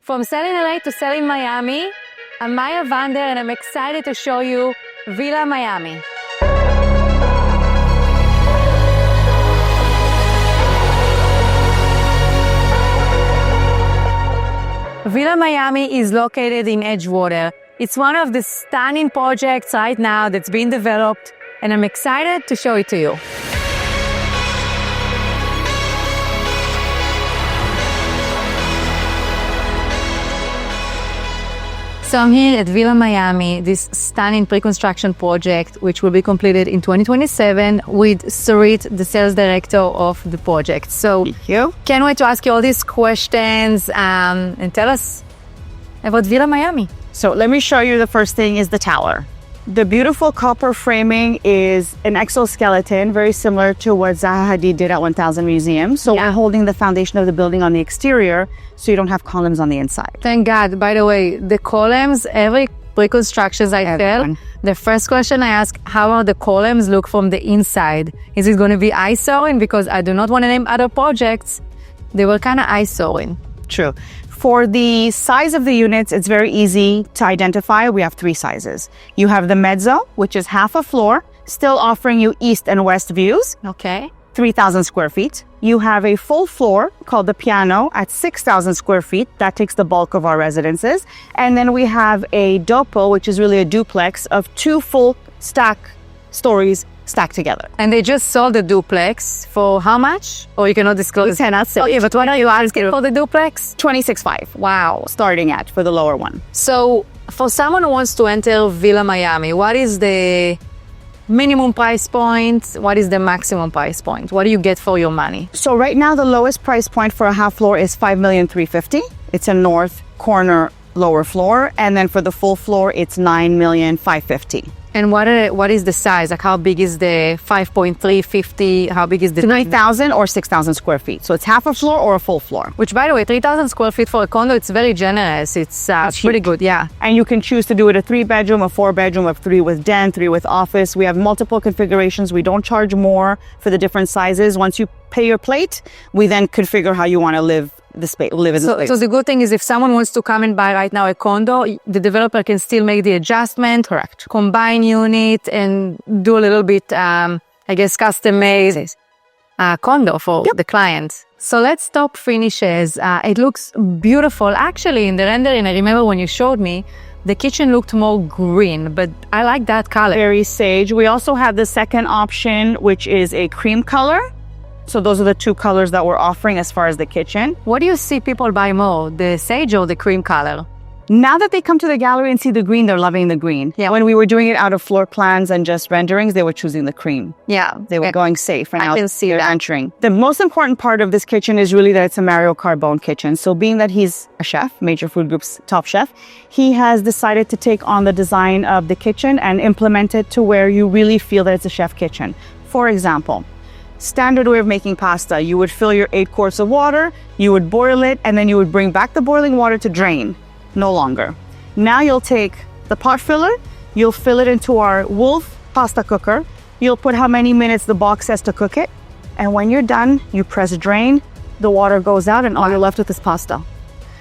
From selling LA to selling Miami, I'm Maya Vander and I'm excited to show you Villa Miami. Villa Miami is located in Edgewater. It's one of the stunning projects right now that's being developed, and I'm excited to show it to you. So I'm here at Villa Miami, this stunning pre-construction project, which will be completed in 2027 with Sarit, the sales director of the project. So Thank you. Can't wait to ask you all these questions and tell us about Villa Miami. So let me show you the first thing is the tower. The beautiful copper framing is an exoskeleton, very similar to what Zaha Hadid did at 1000 Museum. So we're holding the foundation of the building on the exterior, so you don't have columns on the inside. Thank God. By the way, the columns, every pre-construction I tell, the first question I ask, how are the columns look from the inside? Is it going to be isoring? Because I do not want to name other projects. They were kind of isoring. True. For the size of the units, it's very easy to identify. We have three sizes. You have the mezzo, which is half a floor, still offering you east and west views. Okay. 3,000 square feet. You have a full floor called the piano at 6,000 square feet. That takes the bulk of our residences. And then we have a dopo, which is really a duplex of two full stories stacked together. And they just sold the duplex for how much? Or you cannot disclose? We cannot say. Oh, yeah, but what are you asking for the duplex? 26.5. Wow. Starting at for the lower one. So for someone who wants to enter Villa Miami, what is the minimum price point? What is the maximum price point? What do you get for your money? So right now, the lowest price point for a half floor is $5,350,000. It's a north corner lower floor. And then for the full floor, it's $9,550,000. And what is the size? Like how big is the 5.350? How big is the 3,000 or 6,000 square feet? So it's half a floor or a full floor. Which, by the way, 3,000 square feet for a condo, it's very generous. It's pretty good, yeah. And you can choose to do it a 3-bedroom, a 4-bedroom, a 3 with den, 3 with office. We have multiple configurations. We don't charge more for the different sizes. Once you pay your plate, we then configure how you want to live the space. So the good thing is if someone wants to come and buy right now a condo, the developer can still make the adjustment, correct, combine unit and do a little bit, custom made condo for the client. So let's talk finishes. It looks beautiful. Actually, in the rendering, I remember when you showed me, the kitchen looked more green, but I like that color. Very sage. We also have the second option, which is a cream color. So those are the two colors that we're offering as far as the kitchen. What do you see people buy more, the sage or the cream color? Now that they come to the gallery and see the green, they're loving the green. Yeah. When we were doing it out of floor plans and just renderings, they were choosing the cream. Yeah. They were going safe. And I can see they're that. entering. The most important part of this kitchen is really that it's a Mario Carbone kitchen. So being that he's a chef, Major Food Group's top chef, he has decided to take on the design of the kitchen and implement it to where you really feel that it's a chef kitchen. For example, standard way of making pasta, you would fill your 8 quarts of water, you would boil it, and then you would bring back the boiling water to drain. No longer. Now you'll take the pot filler, you'll fill it into our Wolf pasta cooker, you'll put how many minutes the box says to cook it, and when you're done, you press drain, the water goes out, and all you're left with is pasta.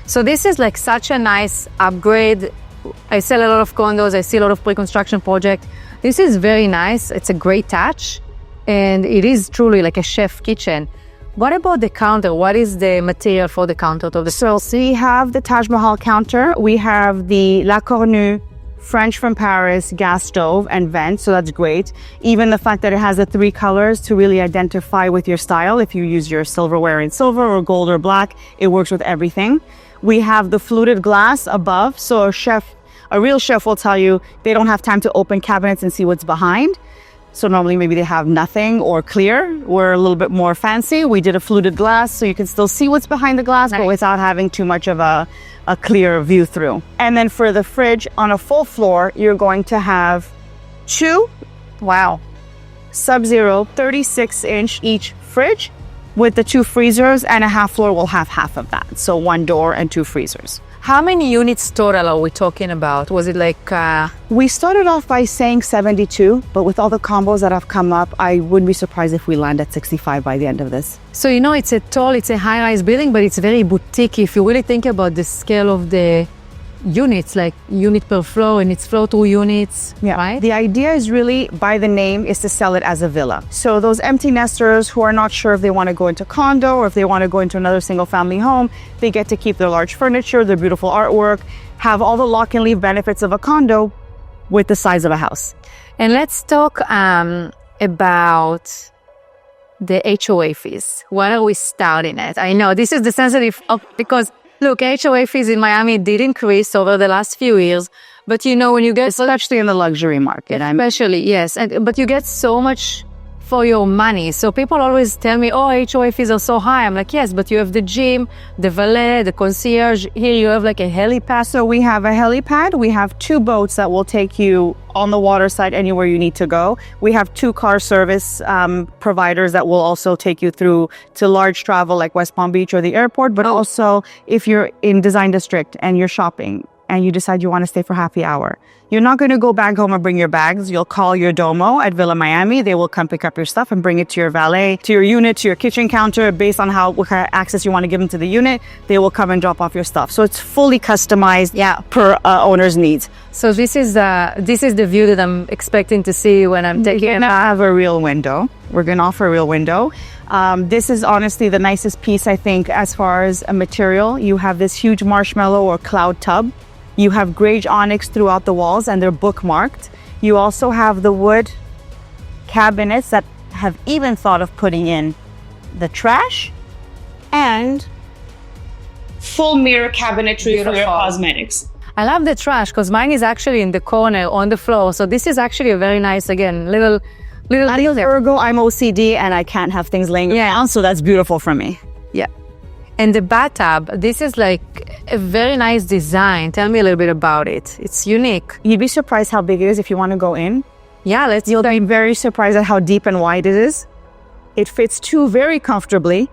So this is like such a nice upgrade. I sell a lot of condos, I see a lot of pre-construction projects. This is very nice, it's a great touch. And it is truly like a chef kitchen. What about the counter? What is the material for the counter? So we have the Taj Mahal counter. We have the La Cornue French from Paris gas stove and vent. So that's great. Even the fact that it has the 3 colors to really identify with your style. If you use your silverware in silver or gold or black, it works with everything. We have the fluted glass above. So a real chef will tell you they don't have time to open cabinets and see what's behind. So normally maybe they have nothing or clear. We're a little bit more fancy. We did a fluted glass so you can still see what's behind the glass, but without having too much of a clear view through. And then for the fridge on a full floor, you're going to have 2 Sub-Zero 36-inch each fridge with the 2 freezers, and a half floor will have half of that. So 1 door and 2 freezers. How many units total are we talking about? Was it like... We started off by saying 72, but with all the combos that have come up, I wouldn't be surprised if we land at 65 by the end of this. So, you know, it's a high-rise building, but it's very boutique. If you really think about the scale of the units, like unit per floor, and it's flow-through units, right? The idea is really, by the name, is to sell it as a villa. So those empty nesters who are not sure if they want to go into condo or if they want to go into another single-family home, they get to keep their large furniture, their beautiful artwork, have all the lock and leave benefits of a condo with the size of a house. And let's talk about the HOA fees. What are we starting at? I know this is the sensitive because look, HOA fees in Miami did increase over the last few years, but you know, when you get... Especially in the luxury market. Especially, yes. But you get so much for your money. So people always tell me, oh, HOA fees are so high. I'm like, yes, but you have the gym, the valet, the concierge. Here you have like a helipad. So we have a helipad. We have 2 boats that will take you on the water side anywhere you need to go. We have 2 car service providers that will also take you through to large travel like West Palm Beach or the airport. But also if you're in Design District and you're shopping and you decide you want to stay for happy hour, you're not going to go back home and bring your bags. You'll call your domo at Villa Miami. They will come pick up your stuff and bring it to your valet, to your unit, to your kitchen counter. Based on what kind of access you want to give them to the unit, they will come and drop off your stuff. So it's fully customized per owner's needs. So this is the view that I'm expecting to see when I'm taking it. I have a real window. We're going to offer a real window. This is honestly the nicest piece, I think, as far as a material. You have this huge marshmallow or cloud tub. You have greige onyx throughout the walls, and they're bookmarked. You also have the wood cabinets that have even thought of putting in the trash and full mirror cabinetry for your cosmetics. I love the trash because mine is actually in the corner on the floor. So this is actually a very nice, again, little deal there. Ergo, I'm OCD and I can't have things laying around, so that's beautiful for me. Yeah. And the bathtub, this is like a very nice design. Tell me a little bit about it. It's unique. You'd be surprised how big it is if you want to go in. Yeah, You'll be very surprised at how deep and wide it is. It fits 2 very comfortably.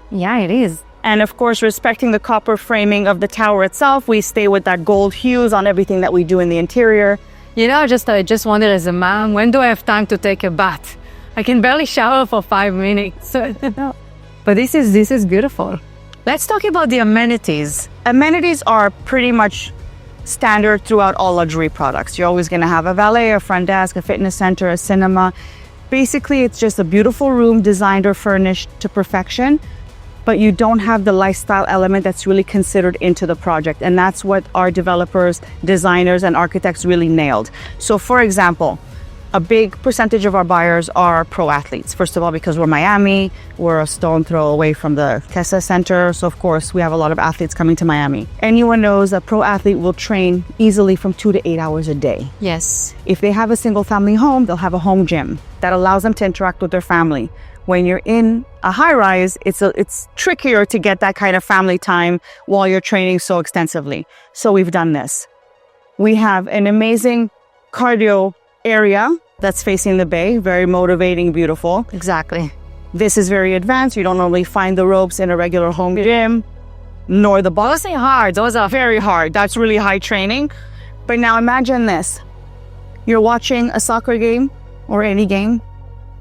Yeah, it is. And of course, respecting the copper framing of the tower itself, we stay with that gold hues on everything that we do in the interior. You know, I just wonder as a mom, when do I have time to take a bath? I can barely shower for 5 minutes. But this is beautiful. Let's talk about the amenities. Amenities are pretty much standard throughout all luxury products. You're always going to have a valet, a front desk, a fitness center, a cinema. Basically, it's just a beautiful room designed or furnished to perfection, but you don't have the lifestyle element that's really considered into the project. And that's what our developers, designers, and architects really nailed. So for example, a big percentage of our buyers are pro athletes. First of all, because we're Miami, we're a stone throw away from the Tessa Center. So of course, we have a lot of athletes coming to Miami. Anyone knows a pro athlete will train easily from 2 to 8 hours a day. Yes. If they have a single family home, they'll have a home gym that allows them to interact with their family. When you're in a high rise, it's trickier to get that kind of family time while you're training so extensively. So we've done this. We have an amazing cardio area that's facing the bay, very motivating, beautiful. Exactly. This is very advanced. You don't normally find the ropes in a regular home gym, nor the balls. Those are hard. Those are very hard. That's really high training. But now imagine this. You're watching a soccer game or any game.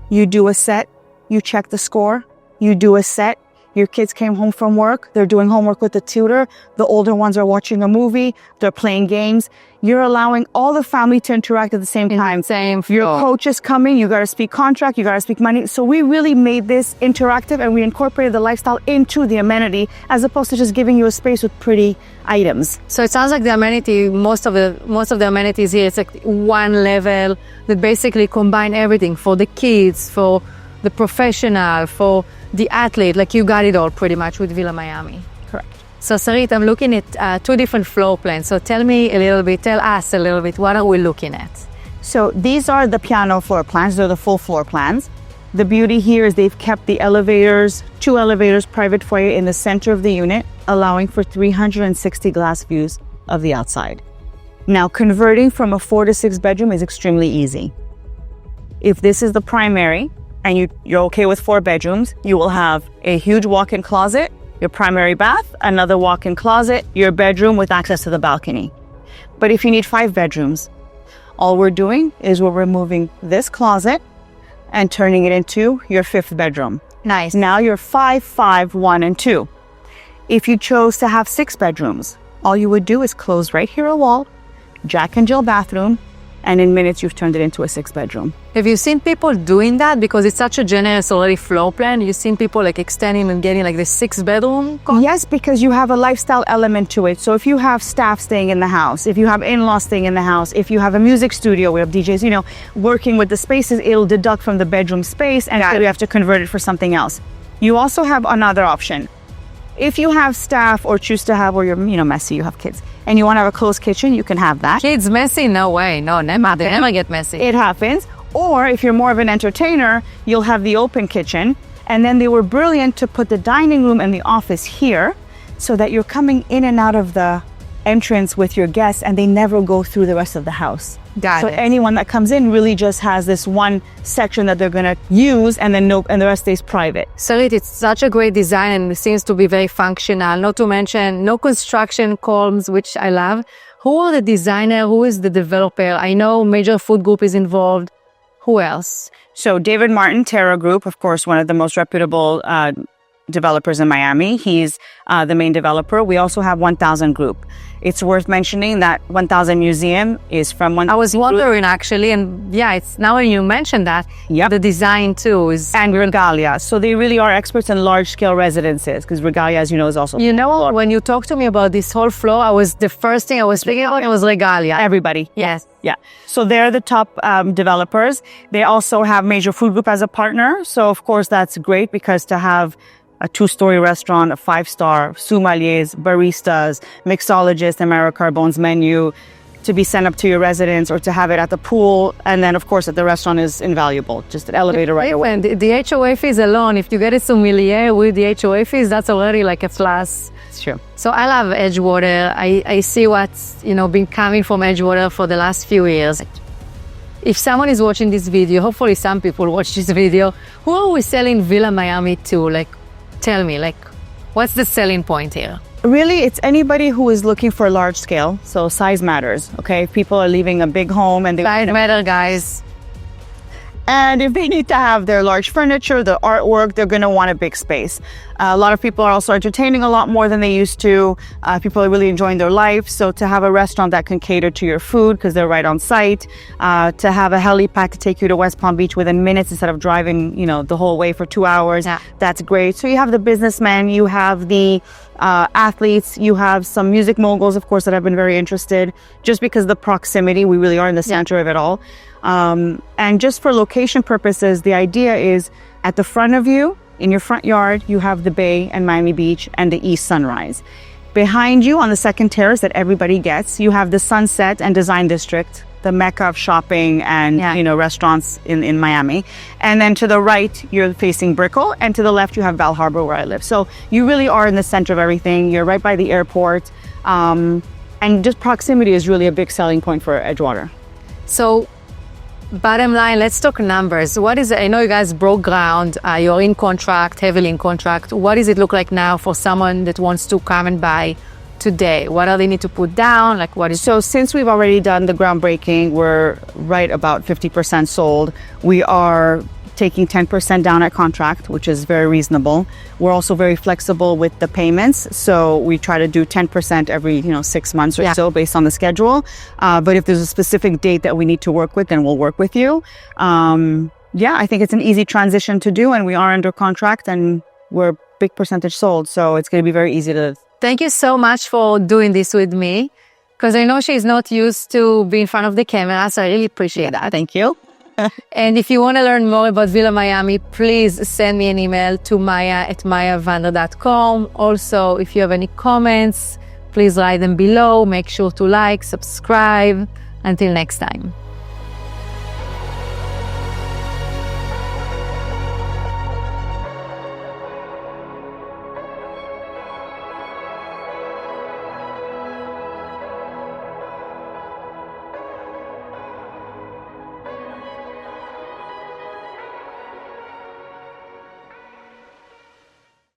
You do a set. You check the score. You do a set. Your kids came home from work. They're doing homework with the tutor. The older ones are watching a movie. They're playing games. You're allowing all the family to interact at the same time. Your coach is coming. You got to speak contract. You got to speak money. So we really made this interactive, and we incorporated the lifestyle into the amenity as opposed to just giving you a space with pretty items. So it sounds like the amenity, most of the amenities here, it's like one level that basically combine everything for the kids, for the professional, for the athlete. Like you got it all pretty much with Villa Miami. Correct. So Sarit, I'm looking at 2 different floor plans. So tell us a little bit, what are we looking at? So these are the piano floor plans. They're the full floor plans. The beauty here is they've kept the elevators, 2 elevators, private foyer in the center of the unit, allowing for 360 glass views of the outside. Now, converting from a 4 to 6 bedroom is extremely easy. If this is the primary, and you're okay with 4 bedrooms, you will have a huge walk-in closet, your primary bath, another walk-in closet, your bedroom with access to the balcony. But if you need 5 bedrooms, all we're doing is we're removing this closet and turning it into your 5th bedroom. Nice. Now you're 5, 5, 1, and 2. If you chose to have 6 bedrooms, all you would do is close right here a wall, Jack and Jill bathroom, and in minutes you've turned it into a 6 bedroom. Have you seen people doing that? Because it's such a generous already floor plan. You've seen people like extending and getting like the 6 bedroom? Yes, because you have a lifestyle element to it. So if you have staff staying in the house, if you have in-laws staying in the house, if you have a music studio, we have DJs, working with the spaces, it'll deduct from the bedroom space and you have to convert it for something else. You also have another option. If you have staff or choose to have, or you're, messy, you have kids, and you want to have a closed kitchen, you can have that. Kids messy? No way. No, never. They never get messy. It happens. Or if you're more of an entertainer, you'll have the open kitchen. And then they were brilliant to put the dining room and the office here so that you're coming in and out of the entrance with your guests and they never go through the rest of the house. Got so it. Anyone that comes in really just has this one section that they're going to use and then and the rest stays private. Sarit, it's such a great design and it seems to be very functional. Not to mention no construction columns, which I love. Who are the designer? Who is the developer? I know Major Food Group is involved. Who else? So David Martin, Terra Group, of course, one of the most reputable developers in Miami. He's the main developer. We also have 1000 Group. It's worth mentioning that 1000 Museum is from one. I was wondering actually, and yeah, it's now when you mentioned that, Yep. the design too is. And Regalia. So they really are experts in large-scale residences because Regalia, as you know, is also. When you talked to me about this whole floor, the first thing I was thinking about was Regalia. Everybody. Yes. Yeah. So they're the top developers. They also have Major Food Group as a partner. So of course that's great because to have a 2-story restaurant, a 5-star, sommeliers, baristas, mixologists, Amara Carbone's menu, to be sent up to your residence or to have it at the pool. And then, of course, at the restaurant is invaluable. Just an elevator right away. And the HOA fees alone, if you get a sommelier with the HOA fees, that's already like a plus. It's true. So I love Edgewater. I see what's, been coming from Edgewater for the last few years. If someone is watching this video, hopefully some people watch this video, who are we selling Villa Miami to? Tell me, what's the selling point here? Really, it's anybody who is looking for large scale. So size matters, okay? If people are leaving a big home and Size matter, guys. And if they need to have their large furniture, the artwork, they're going to want a big space. A lot of people are also entertaining a lot more than they used to. People are really enjoying their life. So to have a restaurant that can cater to your food because they're right on site, to have a helipad to take you to West Palm Beach within minutes instead of driving, the whole way for 2 hours. Yeah. That's great. So you have the businessmen, you have the athletes, you have some music moguls, of course, that have been very interested. Just because of the proximity, we really are in the center of it all. And just for location purposes, the idea is at the front of you, in your front yard, you have the bay and Miami Beach and the east sunrise. Behind you on the second terrace that everybody gets, you have the Sunset and Design District, the mecca of shopping and, restaurants in Miami. And then to the right, you're facing Brickell. And to the left, you have Val Harbor where I live. So you really are in the center of everything. You're right by the airport. And just proximity is really a big selling point for Edgewater. So bottom line, let's talk numbers. What is it? I know you guys broke ground. You're in contract, heavily in contract. What does it look like now for someone that wants to come and buy today? What do they need to put down? So since we've already done the groundbreaking, we're right about 50% sold. We are taking 10% down at contract, which is very reasonable. We're also very flexible with the payments. So we try to do 10% every, 6 months or so based on the schedule. But if there's a specific date that we need to work with, then we'll work with you. I think it's an easy transition to do and we are under contract and we're big percentage sold. So it's going to be very easy to. Thank you so much for doing this with me because I know she's not used to being in front of the camera. So I really appreciate that. Thank you. And if you want to learn more about Villa Miami, please send me an email to maya@mayavander.com. Also, if you have any comments, please write them below. Make sure to like, subscribe. Until next time.